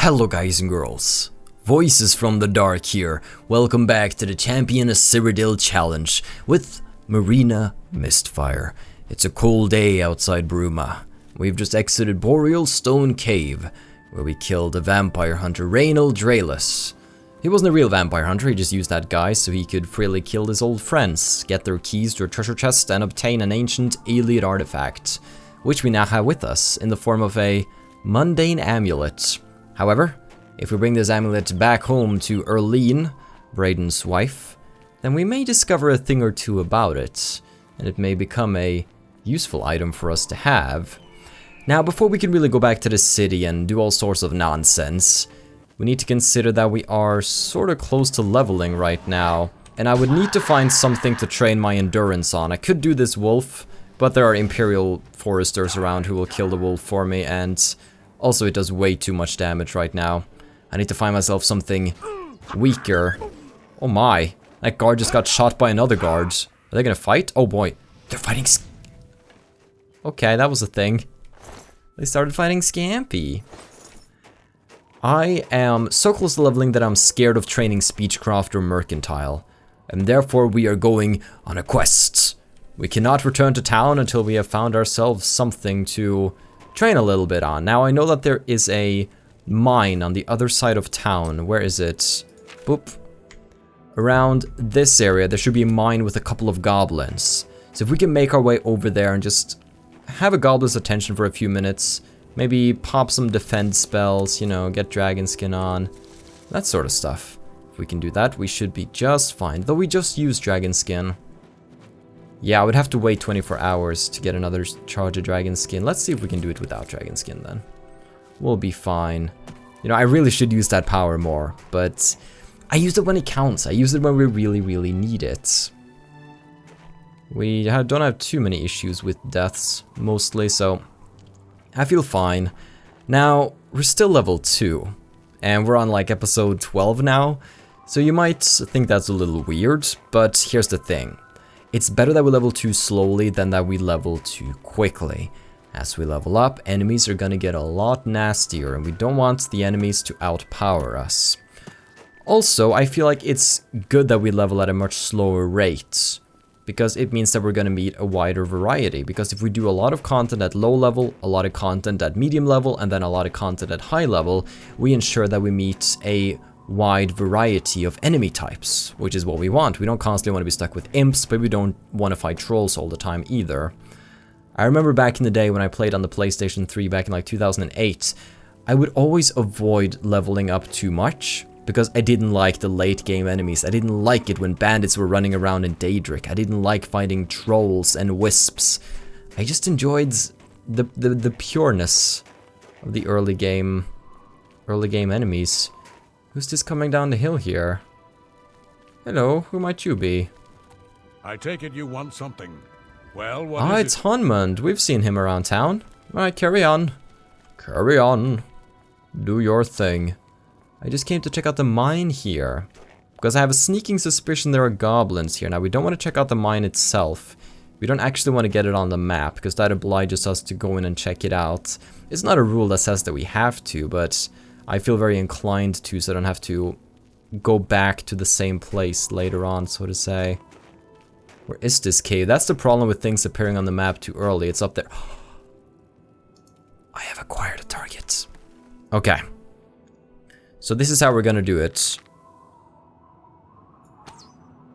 Hello guys and girls, Voices from the Dark here. Welcome back to the Champion Cyrodiil challenge with Marina Mistfire. It's a cold day outside Bruma. We've just exited Boreal Stone Cave, where we killed a vampire hunter, Reynold Draelus. He wasn't a real vampire hunter, he just used that guy so he could freely kill his old friends, get their keys to a treasure chest and obtain an ancient alien artifact, which we now have with us in the form of a mundane amulet. However, if we bring this amulet back home to Erlene, Breton's wife, then we may discover a thing or two about it, and it may become a useful item for us to have. Now, before we can really go back to the city and do all sorts of nonsense, we need to consider that we are sort of close to leveling right now, and I would need to find something to train my endurance on. I could do this wolf, but there are Imperial foresters around who will kill the wolf for me, and also it does way too much damage right now. I need to find myself something weaker. Oh my, that guard just got shot by another guard. Are they gonna fight? Oh boy, they're fighting. Okay, that was a thing. They started fighting Scampy. I am so close to leveling that I'm scared of training Speechcraft or Mercantile, and therefore we are going on a quest. We cannot return to town until we have found ourselves something to train a little bit on. Now I know that there is a mine on the other side of town. Where is it? Boop. Around this area there should be a mine with a couple of goblins. So if we can make our way over there and just have a goblin's attention for a few minutes, maybe pop some defense spells, you know, get dragon skin on, that sort of stuff. If we can do that, we should be just fine. Though we just used dragon skin. Yeah, I would have to wait 24 hours to get another charge of dragon skin. Let's see if we can do it without dragon skin then. We'll be fine. You know, I really should use that power more, but I use it when it counts. I use it when we really need it. We don't have too many issues with deaths, mostly, so I feel fine. Now, we're still level 2, and we're on like episode 12 now, so you might think that's a little weird, but here's the thing. It's better that we level too slowly than that we level too quickly. As we level up, enemies are gonna get a lot nastier, and we don't want the enemies to outpower us. Also, I feel like it's good that we level at a much slower rate, because it means that we're gonna meet a wider variety. Because if we do a lot of content at low level, a lot of content at medium level, and then a lot of content at high level, we ensure that we meet a wide variety of enemy types, which is what we want. We don't constantly want to be stuck with imps, but we don't want to fight trolls all the time either. I remember back in the day when I played on the PlayStation 3 back in like 2008, I would always avoid leveling up too much because I didn't like the late game enemies. I didn't like it when bandits were running around in Daedric. I didn't like fighting trolls and wisps. I just enjoyed the pureness of the early game enemies. Who's this coming down the hill here? Hello, who might you be? I take it you want something. Well, what is it? It's Hunmund. We've seen him around town. Alright, carry on. Carry on. Do your thing. I just came to check out the mine here, because I have a sneaking suspicion there are goblins here. Now, we don't want to check out the mine itself. We don't actually want to get it on the map, because that obliges us to go in and check it out. It's not a rule that says that we have to, but I feel very inclined to, so I don't have to go back to the same place later on, so to say. Where is this cave? That's the problem with things appearing on the map too early. It's up there. I have acquired a target. Okay. So this is how we're gonna do it.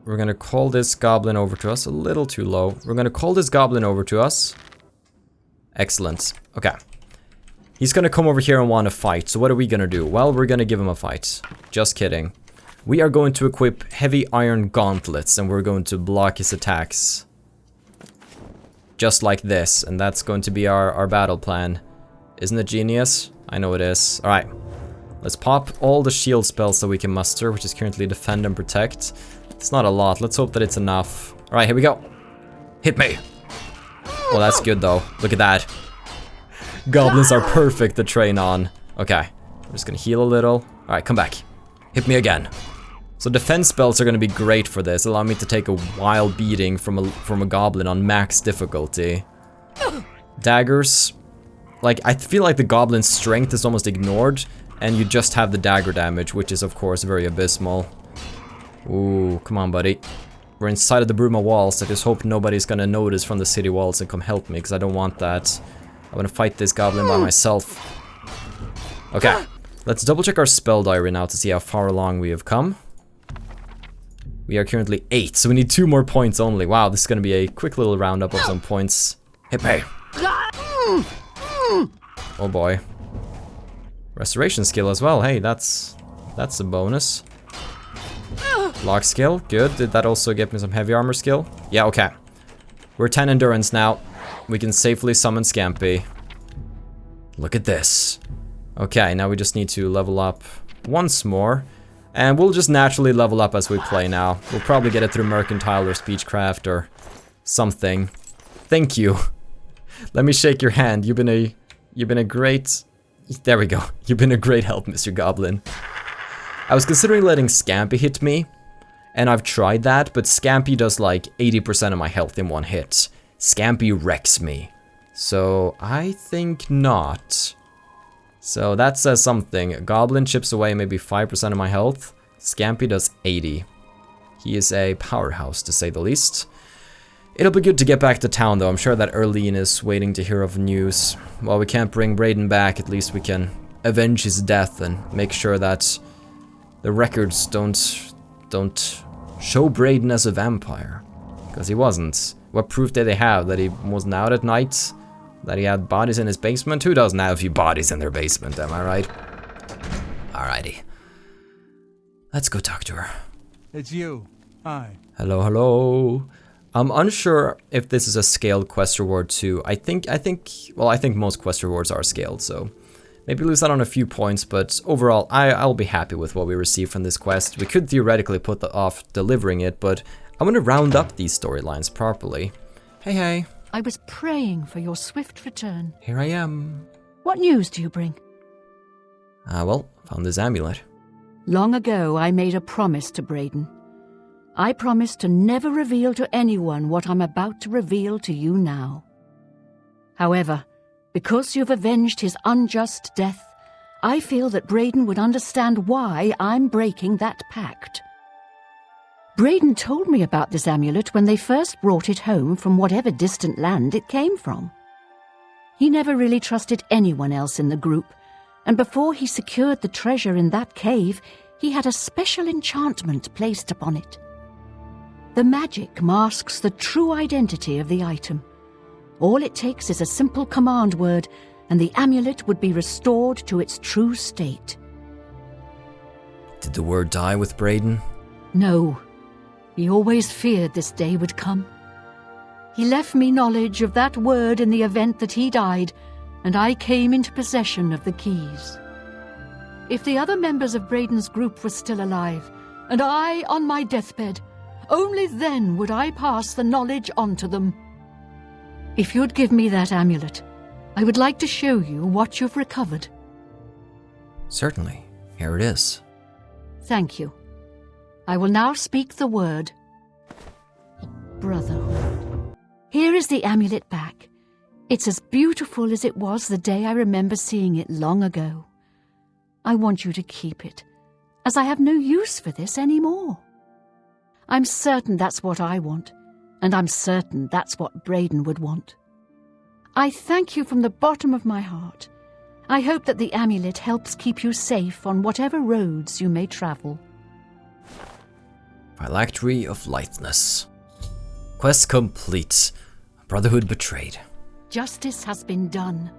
We're gonna call this goblin over to us. A little too low. We're gonna call this goblin over to us. Excellent. Okay. He's gonna come over here and want to fight, so what are we gonna do? Well, we're gonna give him a fight. Just kidding. We are going to equip heavy iron gauntlets, and we're going to block his attacks. Just like this, and that's going to be our battle plan. Isn't it genius? I know it is. Alright. Let's pop all the shield spells that we can muster, which is currently defend and protect. It's not a lot. Let's hope that it's enough. Alright, here we go. Hit me. Well, that's good, though. Look at that. Goblins are perfect to train on. Okay, I'm just gonna heal a little. Alright, come back. Hit me again. So defense spells are gonna be great for this. Allow me to take a wild beating from a goblin on max difficulty. Daggers. Like, I feel like the goblin's strength is almost ignored and you just have the dagger damage, which is of course very abysmal. Ooh, come on, buddy. We're inside of the Bruma walls. I just hope nobody's gonna notice from the city walls and come help me, because I don't want that. I want to fight this goblin by myself. Okay, let's double check our spell diary now to see how far along we have come. We are currently 8, so we need 2 more points only. Wow, this is gonna be a quick little roundup of some points. Hit me. Oh boy. Restoration skill as well. Hey, that's a bonus. Lock skill, good. Did that also get me some heavy armor skill? Yeah, okay. We're 10 endurance now. We can safely summon Scampy. Look at this. Okay, now we just need to level up once more. And we'll just naturally level up as we play now. We'll probably get it through Mercantile or Speechcraft or something. Thank you. Let me shake your hand. You've been a great... There we go. You've been a great help, Mr. Goblin. I was considering letting Scampy hit me, and I've tried that, but Scampy does like 80% of my health in one hit. Scampy wrecks me. So I think not. So that says something. A goblin chips away maybe 5% of my health. Scampy does 80. He is a powerhouse, to say the least. It'll be good to get back to town, though. I'm sure that Erlene is waiting to hear of news. While we can't bring Breton back, at least we can avenge his death and make sure that the records don't show Breton as a vampire. Because he wasn't. What proof did they have? That he wasn't out at night? That he had bodies in his basement? Who doesn't have a few bodies in their basement, am I right? Alrighty. Let's go talk to her. It's you. Hi. Hello, hello. I'm unsure if this is a scaled quest reward too. I think most quest rewards are scaled, so maybe lose out on a few points, but overall, I'll be happy with what we receive from this quest. We could theoretically put off delivering it, but I want to round up these storylines properly. Hey, hey. I was praying for your swift return. Here I am. What news do you bring? Well, found this amulet. Long ago, I made a promise to Breton. I promised to never reveal to anyone what I'm about to reveal to you now. However, because you've avenged his unjust death, I feel that Breton would understand why I'm breaking that pact. Breton told me about this amulet when they first brought it home from whatever distant land it came from. He never really trusted anyone else in the group, and before he secured the treasure in that cave, he had a special enchantment placed upon it. The magic masks the true identity of the item. All it takes is a simple command word, and the amulet would be restored to its true state. Did the word die with Breton? No. He always feared this day would come. He left me knowledge of that word in the event that he died, and I came into possession of the keys. If the other members of Breton's group were still alive, and I on my deathbed, only then would I pass the knowledge on to them. If you'd give me that amulet, I would like to show you what you've recovered. Certainly. Here it is. Thank you. I will now speak the word. Brotherhood. Here is the amulet back. It's as beautiful as it was the day I remember seeing it long ago. I want you to keep it, as I have no use for this anymore. I'm certain that's what I want, and I'm certain that's what Breton would want. I thank you from the bottom of my heart. I hope that the amulet helps keep you safe on whatever roads you may travel. Phylactery of Lightness. Quest complete. Brotherhood betrayed. Justice has been done.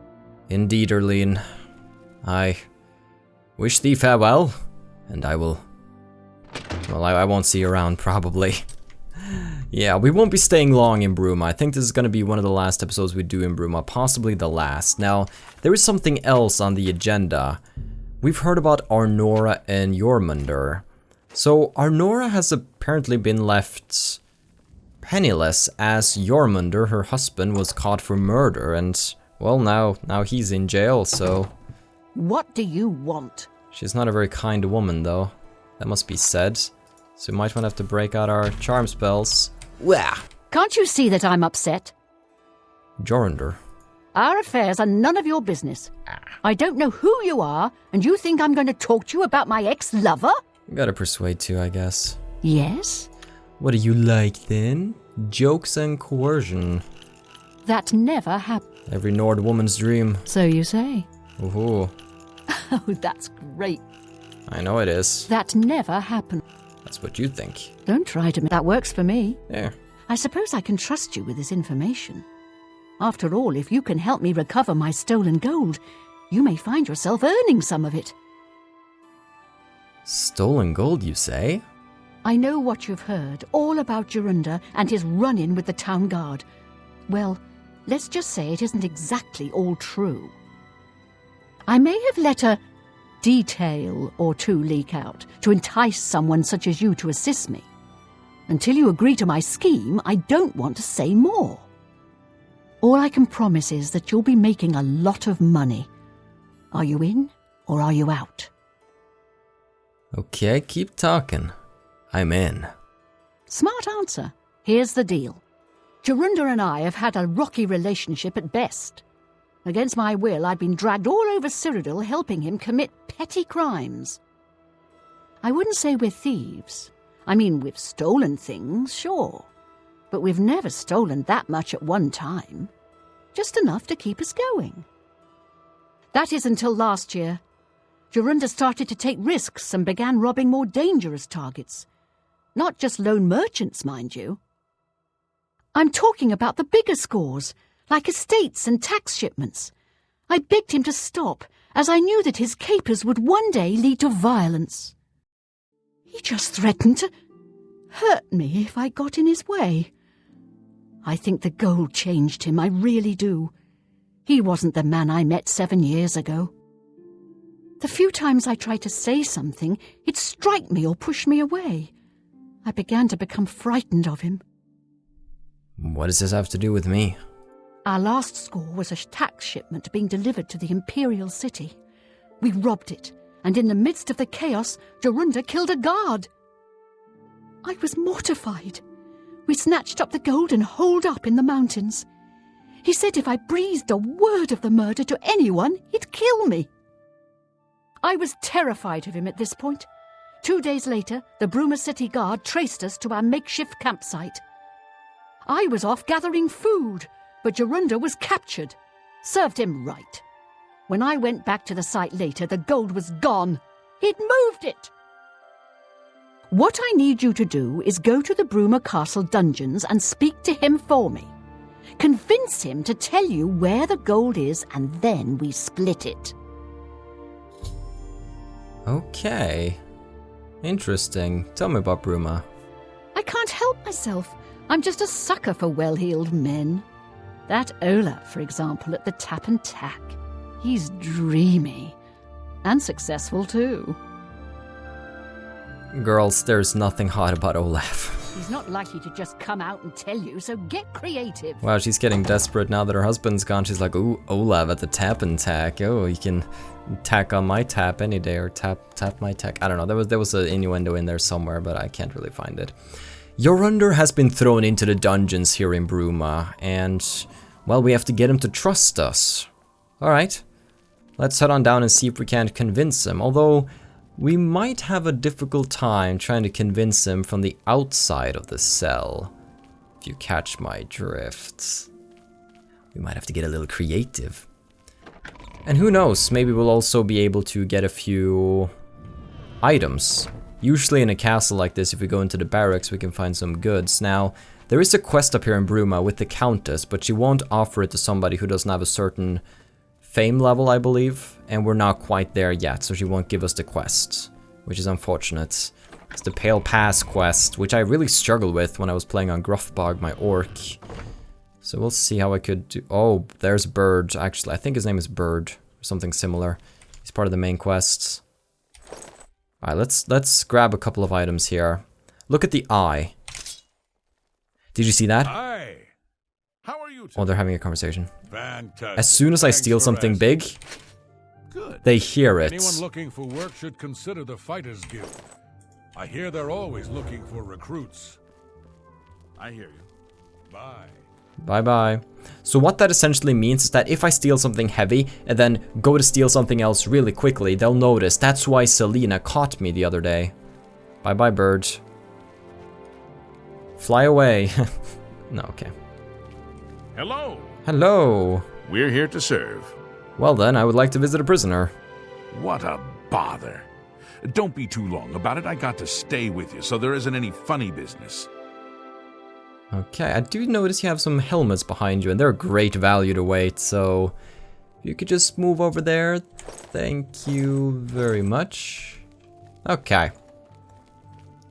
Indeed, Erlene. I wish thee farewell, and I will... Well, I won't see you around, probably. Yeah, we won't be staying long in Bruma. I think this is going to be one of the last episodes we do in Bruma, possibly the last. Now, there is something else on the agenda. We've heard about Arnora and Jorundr. So, Arnora has apparently been left penniless, as Jorundr, her husband, was caught for murder, and, well, now he's in jail, so... What do you want? She's not a very kind woman, though. That must be said. So we might want to have to break out our charm spells. Wah! Can't you see that I'm upset? Jorundr. Our affairs are none of your business. I don't know who you are, and you think I'm going to talk to you about my ex-lover? Gotta persuade too, I guess. Yes? What do you like then? Jokes and coercion. That never happened. Every Nord woman's dream. So you say. Ooh. Oh, that's great. I know it is. That never happened. That's what you think. Don't try to. That works for me. There. I suppose I can trust you with this information. After all, if you can help me recover my stolen gold, you may find yourself earning some of it. Stolen gold, you say? I know what you've heard, all about Jorundr and his run-in with the town guard. Well, let's just say it isn't exactly all true. I may have let a detail or two leak out to entice someone such as you to assist me. Until you agree to my scheme, I don't want to say more. All I can promise is that you'll be making a lot of money. Are you in or are you out? Okay, keep talking. I'm in. Smart answer. Here's the deal. Jorundr and I have had a rocky relationship at best. Against my will, I've been dragged all over Cyrodiil helping him commit petty crimes. I wouldn't say we're thieves. I mean, we've stolen things, sure. But we've never stolen that much at one time. Just enough to keep us going. That is until last year. Jorundr started to take risks and began robbing more dangerous targets. Not just lone merchants, mind you. I'm talking about the bigger scores, like estates and tax shipments. I begged him to stop, as I knew that his capers would one day lead to violence. He just threatened to hurt me if I got in his way. I think the gold changed him, I really do. He wasn't the man I met 7 years ago. The few times I tried to say something, he'd strike me or push me away. I began to become frightened of him. What does this have to do with me? Our last score was a tax shipment being delivered to the Imperial City. We robbed it, and in the midst of the chaos, Jorundr killed a guard. I was mortified. We snatched up the gold and holed up in the mountains. He said if I breathed a word of the murder to anyone, he'd kill me. I was terrified of him at this point. 2 days later, the Bruma City Guard traced us to our makeshift campsite. I was off gathering food, but Jorundr was captured. Served him right. When I went back to the site later, the gold was gone. He'd moved it. What I need you to do is go to the Bruma Castle dungeons and speak to him for me. Convince him to tell you where the gold is, and then we split it. Okay. Interesting. Tell me about Bruma. I can't help myself. I'm just a sucker for well-heeled men. That Olaf, for example, at the Tap and Tack. He's dreamy. And successful, too. Girls, there's nothing hot about Olaf. He's not likely to just come out and tell you, so get creative. Wow, she's getting desperate now that her husband's gone. She's like, ooh, Olaf at the Tap and Tack. Oh, you can tack on my tap any day, or tap my tack. I don't know, there was an innuendo in there somewhere, but I can't really find it. Jorundr has been thrown into the dungeons here in Bruma, and, well, we have to get him to trust us. Alright, let's head on down and see if we can't convince him, although we might have a difficult time trying to convince him from the outside of the cell, if you catch my drift. We might have to get a little creative. And who knows, maybe we'll also be able to get a few items. Usually in a castle like this, if we go into the barracks, we can find some goods. Now, there is a quest up here in Bruma with the Countess, but she won't offer it to somebody who doesn't have a certain fame level, I believe, and we're not quite there yet, so she won't give us the quest, which is unfortunate. It's the Pale Pass quest, which I really struggled with when I was playing on Gruffbog, my orc. So we'll see how I could do. Oh, there's Bird. Actually, I think his name is Bird, or something similar. He's part of the main quests. All right, let's grab a couple of items here. Look at the eye. Did you see that? Hi. How are you today? Oh, they're having a conversation. Fantastic. As soon as I steal something big, good. They hear it. Anyone looking for work should consider the Fighters Guild. I hear they're always looking for recruits. I hear you. Bye. Bye-bye. So what that essentially means is that if I steal something heavy and then go to steal something else really quickly, they'll notice. That's why Selena caught me the other day. Bye-bye, bird. Fly away. No, okay. Hello. Hello. We're here to serve. Well then, I would like to visit a prisoner. What a bother. Don't be too long about it. I got to stay with you, so there isn't any funny business. Okay, I do notice you have some helmets behind you, and they're great value to weight, so if you could just move over there. Thank you very much. Okay.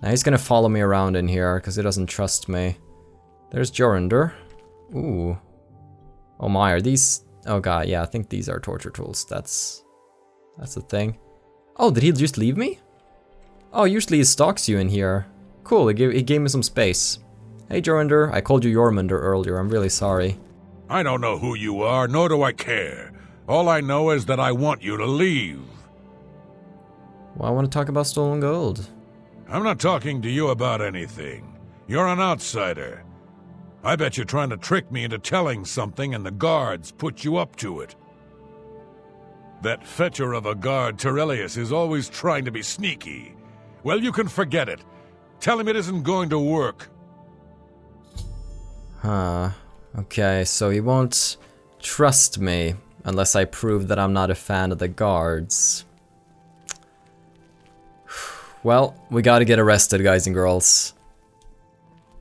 Now he's gonna follow me around in here, because he doesn't trust me. There's Jorundr. Ooh. Oh my, are these... Oh god, yeah, I think these are torture tools. That's the thing. Oh, did he just leave me? Oh, usually he stalks you in here. Cool, he gave me some space. Hey Jorundr, I called you Jormungandr earlier, I'm really sorry. I don't know who you are, nor do I care. All I know is that I want you to leave. Well, I want to talk about stolen gold. I'm not talking to you about anything. You're an outsider. I bet you're trying to trick me into telling something and the guards put you up to it. That fetcher of a guard, Tirelius, is always trying to be sneaky. Well, you can forget it. Tell him it isn't going to work. Huh. Okay, so he won't trust me unless I prove that I'm not a fan of the guards. Well, we gotta get arrested, guys and girls.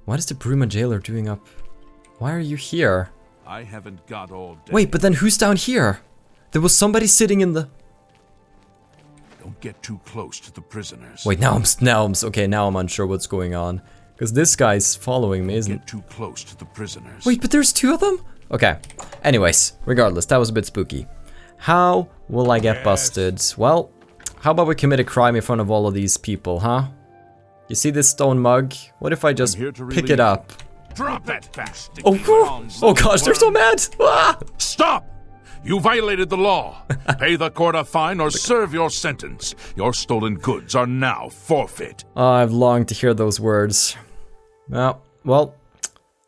What is the Bruma jailer doing up? Why are you here? I haven't got all day. Wait, but then who's down here? There was somebody sitting in the... Don't get too close to the prisoners. Wait, now I'm unsure what's going on. Because this guy's following me, isn't... Get too close to the prisoners. Wait, but there's two of them? Okay. Anyways, regardless, that was a bit spooky. How will I get busted? Well, how about we commit a crime in front of all of these people, huh? You see this stone mug? What if I just pick it up? Drop that bastard! Oh gosh, they're so mad! Ah! Stop! You violated the law. Pay the court a fine or serve your sentence. Your stolen goods are now forfeit. I've longed to hear those words. Well,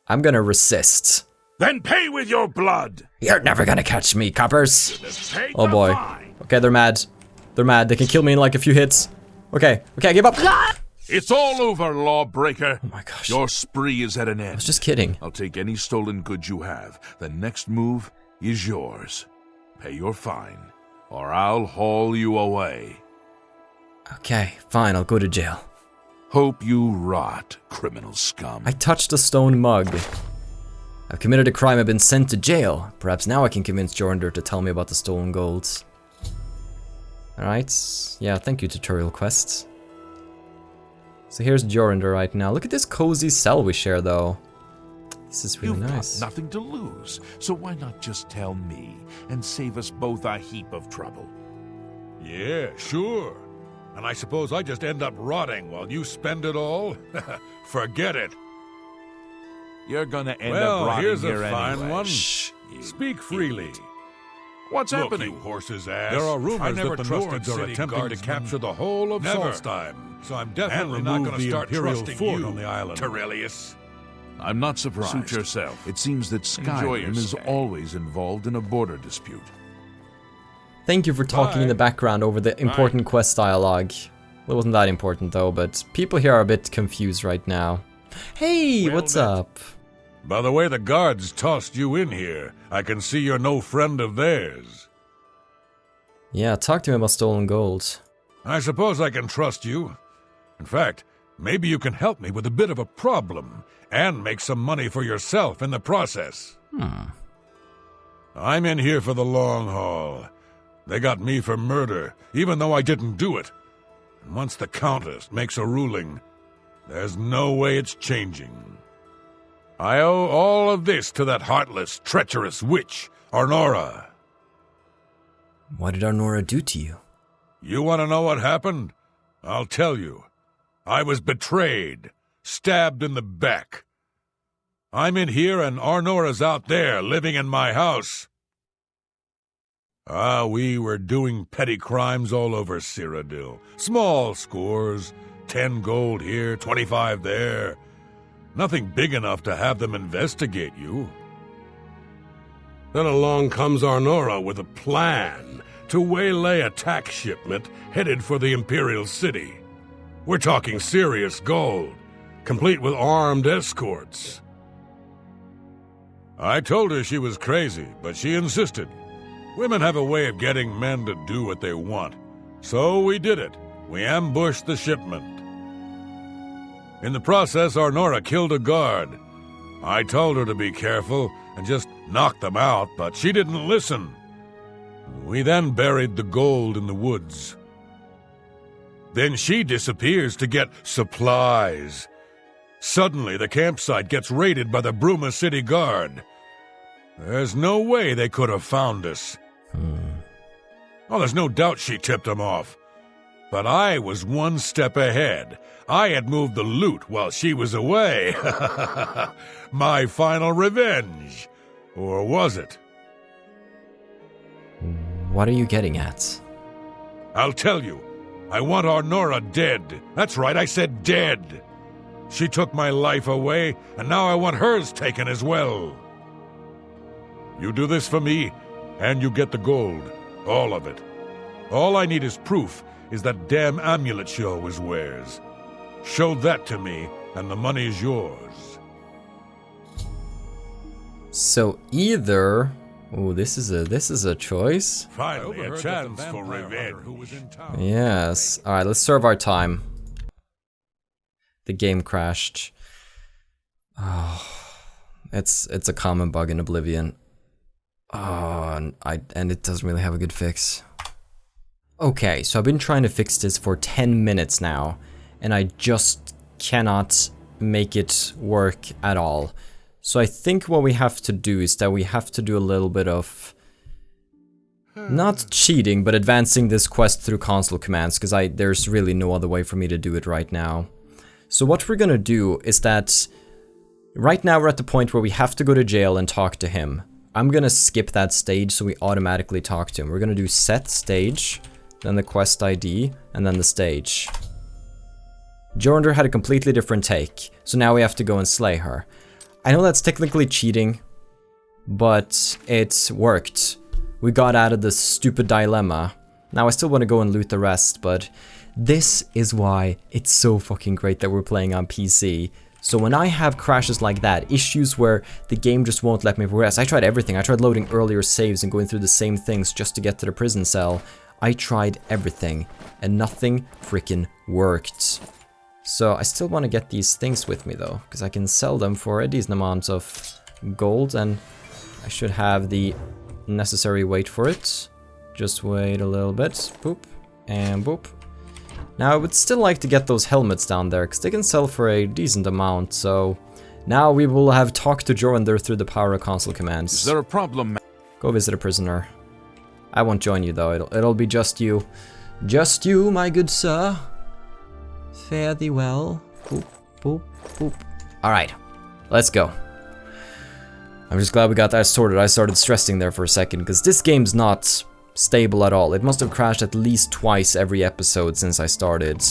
I'm gonna resist. Then pay with your blood. You're never gonna catch me, coppers. Take Oh the boy. fine. Okay, they're mad. They're mad. They can kill me in like a few hits. Okay, I give up. It's all over, lawbreaker. Oh my gosh. Your spree is at an end. I was just kidding. I'll take any stolen goods you have. The next move is yours. Pay your fine, or I'll haul you away. Okay, fine, I'll go to jail. Hope you rot, criminal scum. I touched a stone mug. I've committed a crime, I've been sent to jail. Perhaps now I can convince Jorundr to tell me about the stolen golds. Alright, yeah, thank you, tutorial quests. So here's Jorundr right now. Look at this cozy cell we share, though. This is really nice. Got nothing to lose, so why not just tell me and save us both a heap of trouble? Yeah, sure. And I suppose I just end up rotting while you spend it all? Forget it. You're gonna end up rotting here's here a fine anyway. one. Shh. Speak freely. What's Look, happening? you horse's ass. There are I rumors never that the trusted Nords are city attempting to guardsmen. capture the whole of Never. Solstheim. So I'm definitely not going to the start Imperial trusting fort you on the island. Tirelius. I'm not surprised. Suit yourself. It seems that Skyrim is stay. always involved in a border dispute. Thank you for talking in the background over the important quest dialogue. Well, it wasn't that important though, but people here are a bit confused right now. Hey, Well what's met. up? By the way the guards tossed you in here, I can see you're no friend of theirs. Yeah, talk to me about stolen gold. I suppose I can trust you. In fact, maybe you can help me with a bit of a problem, and make some money for yourself in the process. I'm in here for the long haul. They got me for murder, even though I didn't do it. And once the Countess makes a ruling, there's no way it's changing. I owe all of this to that heartless, treacherous witch, Arnora. What did Arnora do to you? You want to know what happened? I'll tell you. I was betrayed, stabbed in the back. I'm in here and Arnora's out there, living in my house. We were doing petty crimes all over Cyrodiil. Small scores, 10 gold here, 25 there. Nothing big enough to have them investigate you. Then along comes Arnora with a plan to waylay a tax shipment headed for the Imperial City. We're talking serious gold, complete with armed escorts. I told her she was crazy, but she insisted. Women have a way of getting men to do what they want. So we did it. We ambushed the shipment. In the process, Arnora killed a guard. I told her to be careful and just knock them out, but she didn't listen. We then buried the gold in the woods. Then she disappears to get supplies. Suddenly, the campsite gets raided by the Bruma City Guard. There's no way they could have found us. Oh, there's no doubt she tipped them off. But I was one step ahead. I had moved the loot while she was away. My final revenge. Or was it? What are you getting at? I'll tell you. I want Arnora dead. That's right, I said dead. She took my life away, and now I want hers taken as well. You do this for me, and you get the gold. All of it. All I need is proof is that damn amulet she always wears. Show that to me, and the money's yours. So either... Oh, this is a choice. Finally, a chance for revenge. Yes. Alright, let's serve our time. The game crashed. Oh, it's a common bug in Oblivion. Oh, and it doesn't really have a good fix. Okay, so I've been trying to fix this for 10 minutes now, and I just cannot make it work at all. So I think what we have to do is that we have to do a little bit of... not cheating, but advancing this quest through console commands, because there's really no other way for me to do it right now. So what we're gonna do is that... right now we're at the point where we have to go to jail and talk to him. I'm gonna skip that stage so we automatically talk to him. We're gonna do set stage, then the quest ID, and then the stage. Jorundr had a completely different take, so now we have to go and slay her. I know that's technically cheating, but it worked. We got out of this stupid dilemma. Now I still want to go and loot the rest, but this is why it's so fucking great that we're playing on PC. So when I have crashes like that, issues where the game just won't let me progress, I tried everything. I tried loading earlier saves and going through the same things just to get to the prison cell. I tried everything, and nothing freaking worked. So I still want to get these things with me though, because I can sell them for a decent amount of gold, and I should have the necessary weight for it. Just wait a little bit. Boop, and boop. Now I would still like to get those helmets down there, because they can sell for a decent amount, so... now we will have talked to Jorundr through the power of console commands. Is there a problem? Go visit a prisoner. I won't join you though, it'll be just you. Just you, my good sir. Fare thee well. Boop, boop, boop. Alright, let's go. I'm just glad we got that sorted. I started stressing there for a second, because this game's not stable at all. It must have crashed at least twice every episode since I started.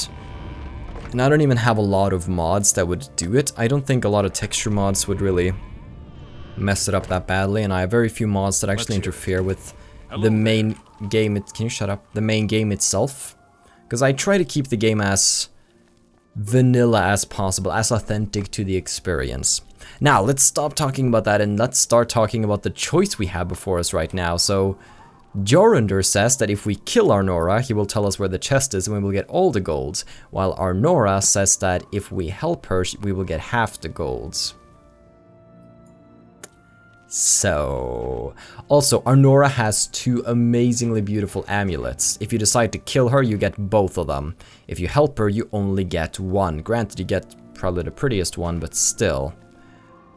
And I don't even have a lot of mods that would do it. I don't think a lot of texture mods would really mess it up that badly, and I have very few mods that actually interfere with the main game. Can you shut up? The main game itself. Because I try to keep the game as vanilla as possible, as authentic to the experience. Now, let's stop talking about that and let's start talking about the choice we have before us right now. So, Jorundr says that if we kill Arnora, he will tell us where the chest is and we will get all the gold, while Arnora says that if we help her, we will get half the gold. So, also, Arnora has 2 amazingly beautiful amulets. If you decide to kill her, you get both of them. If you help her, you only get 1. Granted, you get probably the prettiest one, but still.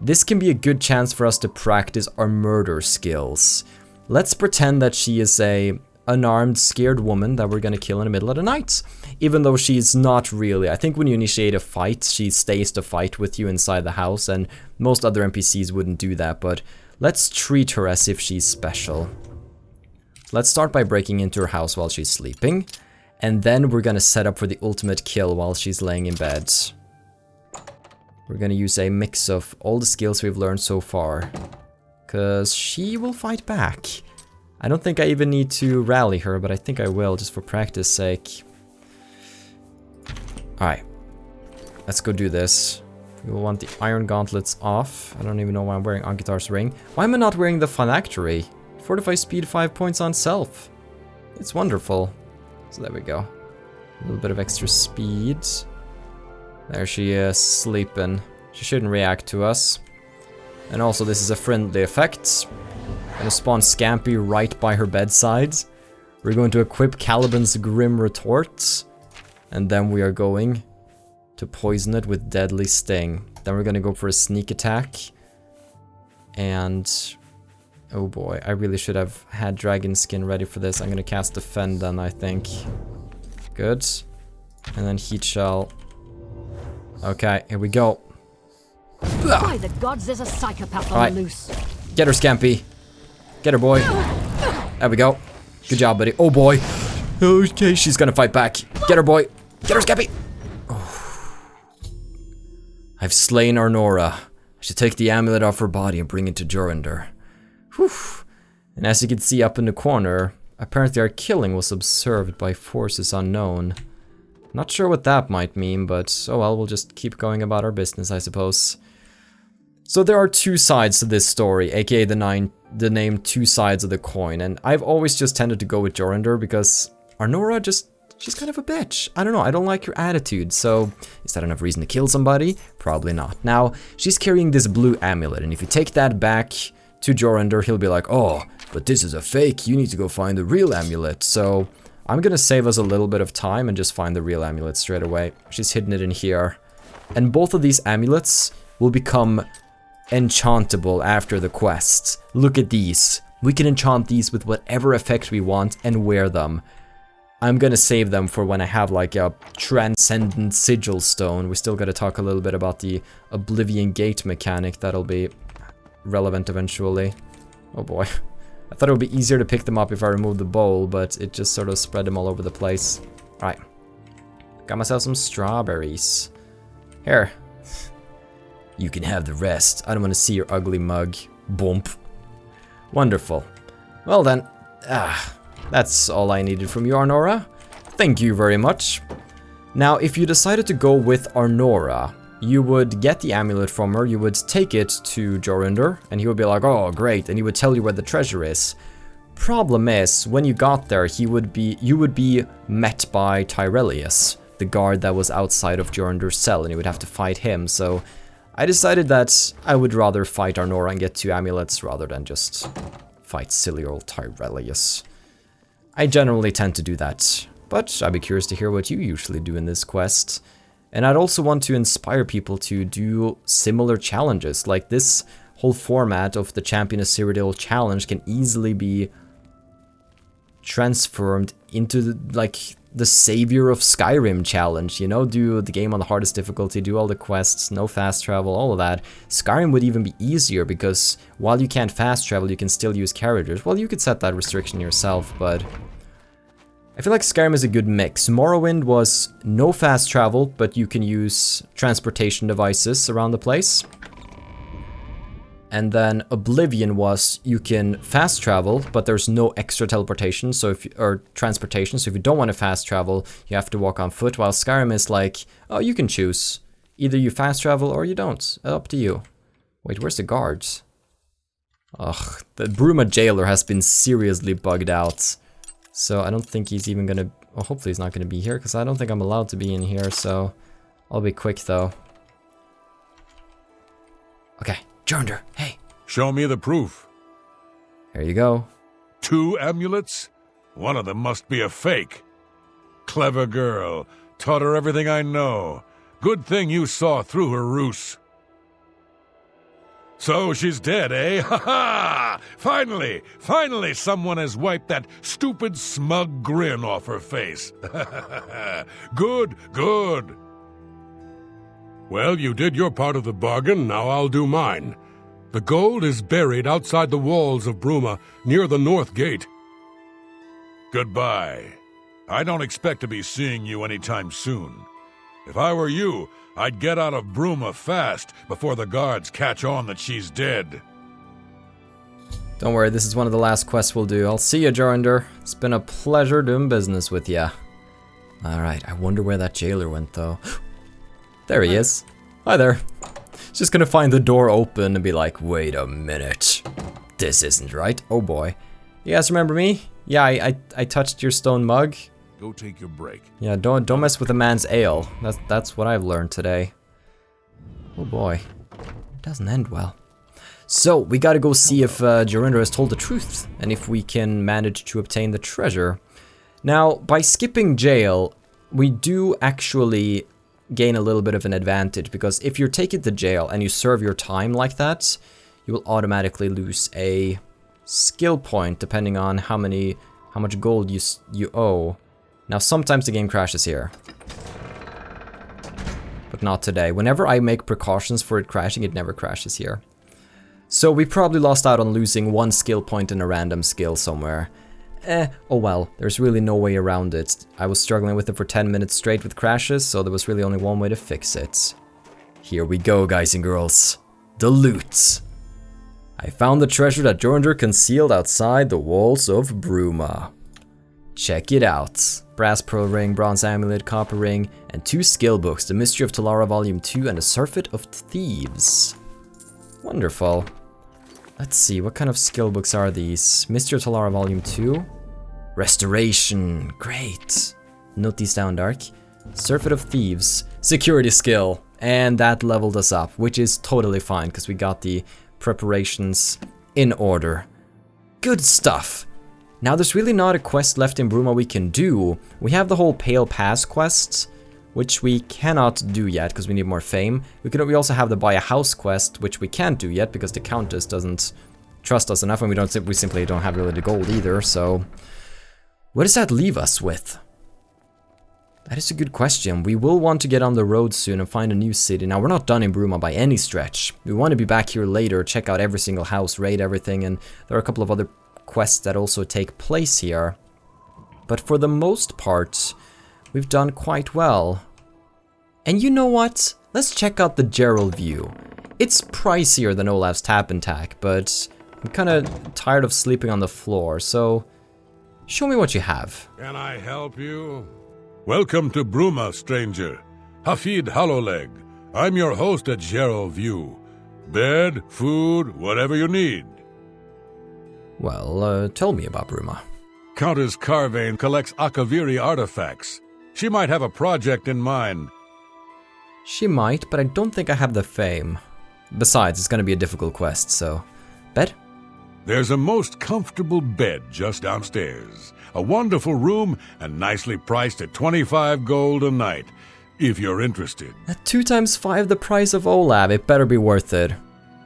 This can be a good chance for us to practice our murder skills. Let's pretend that she is a unarmed, scared woman that we're gonna kill in the middle of the night. Even though she's not really. I think when you initiate a fight, she stays to fight with you inside the house, and most other NPCs wouldn't do that, but let's treat her as if she's special. Let's start by breaking into her house while she's sleeping, and then we're gonna set up for the ultimate kill while she's laying in bed. We're gonna use a mix of all the skills we've learned so far. because she will fight back. I don't think I even need to rally her, but I think I will, just for practice sake. Alright. Let's go do this. We will want the iron gauntlets off. I don't even know why I'm wearing Ankitar's ring. Why am I not wearing the phylactery? Fortify speed 5 points on self. It's wonderful. So there we go. A little bit of extra speed. There she is, sleeping. She shouldn't react to us. And also this is a friendly effect. Gonna spawn Scampy right by her bedside. We're going to equip Caliban's Grim Retort. And then we are going to poison it with Deadly Sting. Then we're gonna go for a sneak attack. And oh boy, I really should have had Dragon Skin ready for this. I'm gonna cast Defend then, I think. Good. And then Heat Shell. Okay, here we go. By the gods, there's a psychopath on the loose. Get her, Scampy. Get her, boy. There we go. Good job, buddy. Oh boy. Okay, she's gonna fight back. Get her, boy. Get her, Scampy. I've slain Arnora. I should take the amulet off her body and bring it to Jorundr. Whew. And as you can see up in the corner, apparently our killing was observed by forces unknown. Not sure what that might mean, but oh well, we'll just keep going about our business, I suppose. So there are two sides to this story, aka the name two sides of the coin, and I've always just tended to go with Jorundr because Arnora she's kind of a bitch. I don't know, I don't like her attitude, so is that enough reason to kill somebody? Probably not. Now, she's carrying this blue amulet, and if you take that back to Jorundr, he'll be like, oh, but this is a fake, you need to go find the real amulet. So I'm gonna save us a little bit of time and just find the real amulet straight away. She's hidden it in here. And both of these amulets will become enchantable after the quest. Look at these. We can enchant these with whatever effect we want and wear them. I'm gonna save them for when I have like a transcendent sigil stone. We still gotta talk a little bit about the Oblivion gate mechanic. That'll be relevant eventually. Oh boy. I thought it would be easier to pick them up if I removed the bowl, but it just sort of spread them all over the place. Alright. Got myself some strawberries. Here. You can have the rest. I don't want to see your ugly mug. Bump. Wonderful. Well then. That's all I needed from you, Arnora. Thank you very much. Now, if you decided to go with Arnora, you would get the amulet from her, you would take it to Jorundr, and he would be like, oh, great, and he would tell you where the treasure is. Problem is, when you got there, you would be met by Tyrellius, the guard that was outside of Jorundr's cell, and you would have to fight him, so I decided that I would rather fight Arnora and get 2 amulets rather than just fight silly old Tyrellius. I generally tend to do that, but I'd be curious to hear what you usually do in this quest. And I'd also want to inspire people to do similar challenges, like this whole format of the Champion of Cyrodiil challenge can easily be transformed into the Savior of Skyrim challenge, you know, do the game on the hardest difficulty, do all the quests, no fast travel, all of that. Skyrim would even be easier because while you can't fast travel, you can still use characters. Well, you could set that restriction yourself, but I feel like Skyrim is a good mix. Morrowind was no fast travel, but you can use transportation devices around the place. And then Oblivion was you can fast travel, but there's no extra teleportation, or transportation. So if you don't want to fast travel, you have to walk on foot. While Skyrim is like, oh, you can choose. Either you fast travel or you don't. Up to you. Wait, where's the guards? Ugh, the Bruma jailer has been seriously bugged out. So I don't think he's even gonna... Well, hopefully he's not gonna be here, because I don't think I'm allowed to be in here, so... I'll be quick, though. Okay, Jorundr, hey. Show me the proof. Here you go. 2 amulets? One of them must be a fake. Clever girl. Taught her everything I know. Good thing you saw through her ruse. So she's dead, eh? Ha ha! Finally someone has wiped that stupid smug grin off her face. Good. Well, you did your part of the bargain, now I'll do mine. The gold is buried outside the walls of Bruma, near the north gate. Goodbye. I don't expect to be seeing you anytime soon. If I were you, I'd get out of Bruma fast before the guards catch on that she's dead. Don't worry, this is one of the last quests we'll do. I'll see you, Jorundr. It's been a pleasure doing business with ya. Alright, I wonder where that jailer went, though. There he is. Hi there. Just gonna find the door open and be like, wait a minute. This isn't right. Oh boy. You guys remember me? Yeah, I touched your stone mug. Go take your break. Yeah, don't mess with a man's ale. That's what I've learned today. Oh boy. It doesn't end well. So, we gotta go see if Jorundr has told the truth, and if we can manage to obtain the treasure. Now, by skipping jail, we do actually gain a little bit of an advantage, because if you're taken to jail and you serve your time like that, you will automatically lose a skill point, depending on how much gold you owe. Now, sometimes the game crashes here. But not today. Whenever I make precautions for it crashing, it never crashes here. So we probably lost out on losing 1 skill point in a random skill somewhere. Oh well, there's really no way around it. I was struggling with it for 10 minutes straight with crashes, so there was really only one way to fix it. Here we go, guys and girls. The loot. I found the treasure that Jorundr concealed outside the walls of Bruma. Check it out. Brass pearl ring, bronze amulet, copper ring, and 2 skill books, The Mystery of Talara Volume 2 and The Surfeit of Thieves. Wonderful. Let's see, what kind of skill books are these? Mystery of Talara Volume 2? Restoration, great. Note these down, Dark. Surfeit of Thieves, security skill, and that leveled us up, which is totally fine, because we got the preparations in order. Good stuff. Now there's really not a quest left in Bruma we can do. We have the whole Pale Pass quest, which we cannot do yet because we need more fame. We also have the Buy a House quest, which we can't do yet because the Countess doesn't trust us enough, and we simply don't have really the gold either, so... What does that leave us with? That is a good question. We will want to get on the road soon and find a new city. Now, we're not done in Bruma by any stretch. We want to be back here later, check out every single house, raid everything, and there are a couple of other quests that also take place here. But for the most part, we've done quite well. And you know what? Let's check out the Gerald view. It's pricier than Olaf's Tap and Tack, but I'm kind of tired of sleeping on the floor, so show me what you have. Can I help you? Welcome to Bruma, stranger. Hafid Hollowleg. I'm your host at Gerald View. Bed, food, whatever you need. Well, tell me about Bruma. Countess Carvane collects Akaviri artifacts. She might have a project in mind. She might, but I don't think I have the fame. Besides, it's gonna be a difficult quest, so... Bed? There's a most comfortable bed just downstairs. A wonderful room and nicely priced at 25 gold a night, if you're interested. At 2 times 5 the price of Olaf, it better be worth it.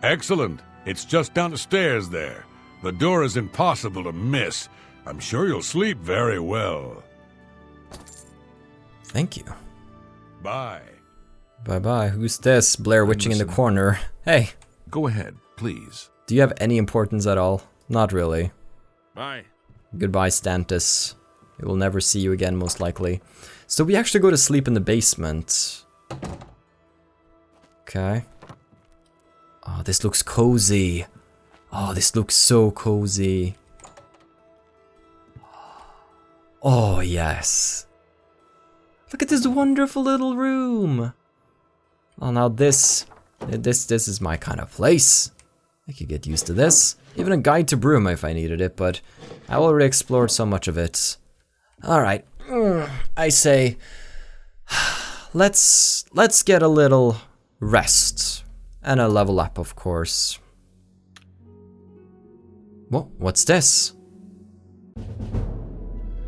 Excellent. It's just down the stairs there. The door is impossible to miss. I'm sure you'll sleep very well. Thank you. Bye. Bye-bye. Who's this? Blair witching in the corner. Hey. Go ahead, please. Do you have any importance at all? Not really. Bye. Goodbye, Stantis. We will never see you again, most likely. So we actually go to sleep in the basement. Okay. Oh, this looks cozy. Oh, this looks so cozy. Oh, yes. Look at this wonderful little room. Oh, now this is my kind of place. I could get used to this. Even a guide to Bruma if I needed it, but I already explored so much of it. Alright, I say, let's get a little rest. And a level up, of course. What's this?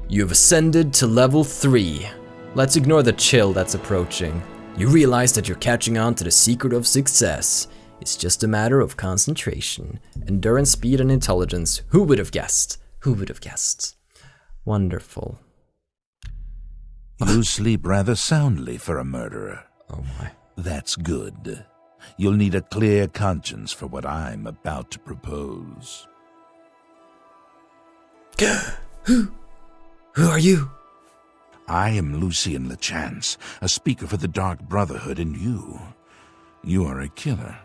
You've ascended to level 3. Let's ignore the chill that's approaching. You realize that you're catching on to the secret of success. It's just a matter of concentration, endurance, speed, and intelligence. Who would have guessed? Who would have guessed? Wonderful. You sleep rather soundly for a murderer. Oh my. That's good. You'll need a clear conscience for what I'm about to propose. Who are you? I am Lucien Lechance, a speaker for the Dark Brotherhood, and you are a killer.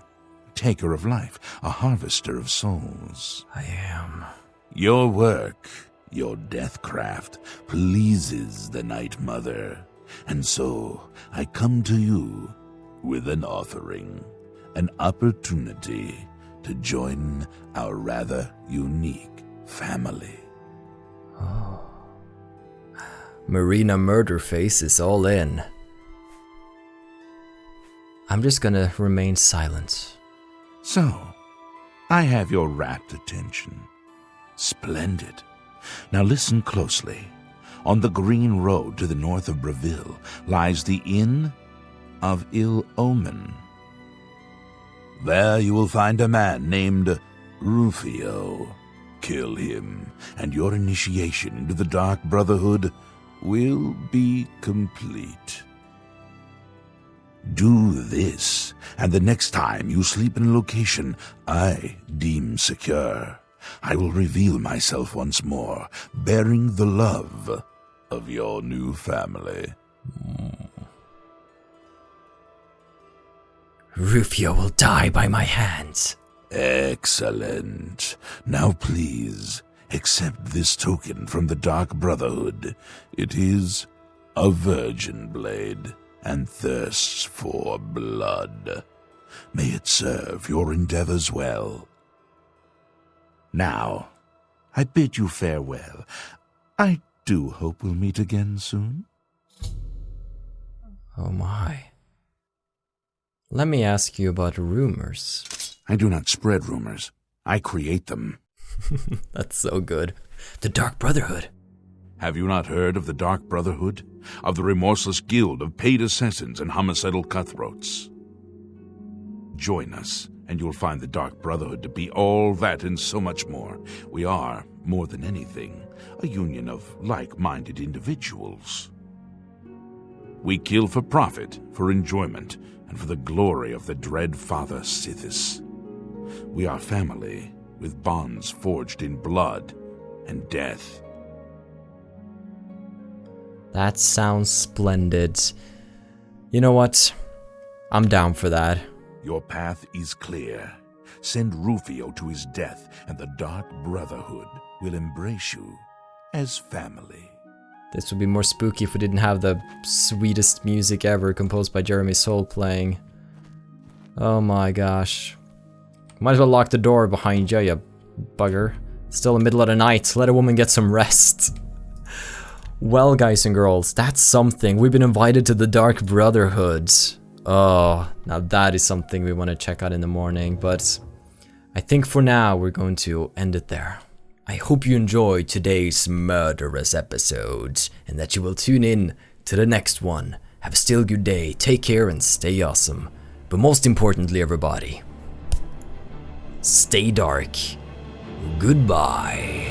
taker of life, a harvester of souls. I am. Your work, your deathcraft, pleases the Night Mother, and so I come to you with an offering, an opportunity to join our rather unique family. Oh. Marina Murderface is all in. I'm just gonna remain silent. So, I have your rapt attention. Splendid. Now listen closely. On the green road to the north of Breville lies the Inn of Ill Omen. There you will find a man named Rufio. Kill him, and your initiation into the Dark Brotherhood will be complete. Do this, and the next time you sleep in a location I deem secure, I will reveal myself once more, bearing the love of your new family. Rufio will die by my hands. Excellent. Now please, accept this token from the Dark Brotherhood. It is a virgin blade and thirsts for blood. May it serve your endeavors well. Now, I bid you farewell. I do hope we'll meet again soon. Oh my. Let me ask you about rumors. I do not spread rumors. I create them. That's so good. The Dark Brotherhood. Have you not heard of the Dark Brotherhood? Of the remorseless guild of paid assassins and homicidal cutthroats? Join us, and you'll find the Dark Brotherhood to be all that and so much more. We are, more than anything, a union of like-minded individuals. We kill for profit, for enjoyment, and for the glory of the dread Father Sithis. We are family, with bonds forged in blood and death. That sounds splendid. You know what? I'm down for that. Your path is clear. Send Rufio to his death, and the Dark Brotherhood will embrace you as family. This would be more spooky if we didn't have the sweetest music ever composed by Jeremy Soule playing. Oh my gosh. Might as well lock the door behind you, you bugger. Still in the middle of the night. Let a woman get some rest. Well, guys and girls, that's something. We've been invited to the Dark Brotherhood. Oh, now that is something we want to check out in the morning, but I think for now we're going to end it there. I hope you enjoyed today's murderous episode, and that you will tune in to the next one. Have a still good day, take care, and stay awesome. But most importantly, everybody, stay dark. Goodbye.